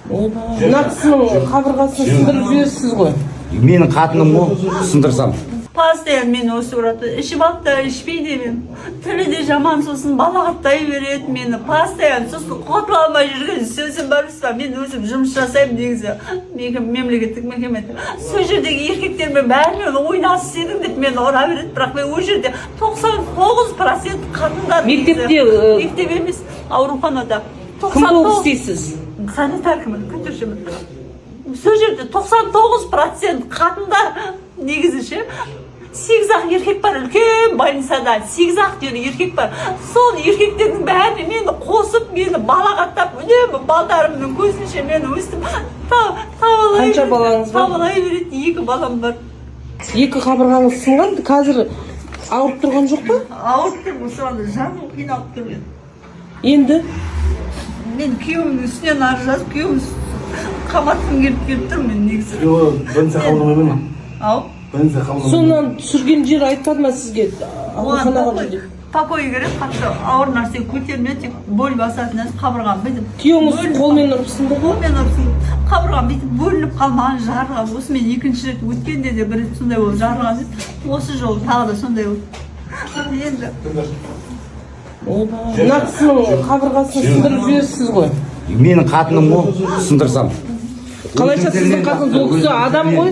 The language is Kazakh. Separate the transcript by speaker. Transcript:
Speaker 1: Мына кісінің қабырғасын сындырып жібересіз ғой.
Speaker 2: Менің қатыным ғой, сындырсам.
Speaker 3: Постоянно мені осы ұрады. Ішіп алды да ішпейді мен. Тілі де жаман, сосын балағаттай береді мені. Постоянно сосын құтыла алмай жүрген сөзім бар ба? Мен өзім жұмыс жасаймын негізі. Мемлекеттік мекемеде. Сол жердегі еркектермен бәрімен ойнасып едің деп мені ұра береді. Бірақ мен ол жерде 99% қатындар. Мектеп емес, ауруханада.
Speaker 1: Кім болып істейсіз?
Speaker 3: Санитаркамын, күтушімін. Сол жерде 99% қатындар негізі ше. 8-ақ еркек бар, үлкен больницада 8-ақ деген еркек бар. Сол еркектердің бәрі мені қосып, мені балағаттап, үнемі балдарымның көзінше мені өстіп
Speaker 1: Қанша балаңыз бар?
Speaker 3: табалай береді. 2 балам бар.
Speaker 1: 2 қабырғаңыз сынған, қазір ауырып тұрған жоқ па?
Speaker 3: Ауырып тұрмын, соны жаным қиналып тұрмын.
Speaker 1: Енді
Speaker 3: Мен күйеуімнің үстінен арыз жазып, күйеуім қаматқым келіп тұрмын мен негізі.
Speaker 4: Больница қабылдамай ма?
Speaker 3: Ау?
Speaker 4: Больница қабылдамай.
Speaker 1: сонан түсірген жер айтпады ма сізге?
Speaker 3: Покой керек, қатты ауыр нәрсе көтерме, тек боль басатын нәрсе қабырғам бүйтіп.
Speaker 1: Күйеуіңіз қолмен ұрыпсынды ғой?
Speaker 3: Қолмен ұрсын. Қабырғам бүйтіп бөлініп қалмаған, жарылған. Осы мен 2-ші рет өткенде де бір рет сондай болып жарылған еді. Осы жолы тағы да сондай болды. Енді
Speaker 1: Мына кісінің қабырғасын сындырып жібересіз ғой.
Speaker 2: Менің қатыным ғой, сындырсам.
Speaker 1: Қалайша сіздің қатыныңыз ол кісі адам ғой?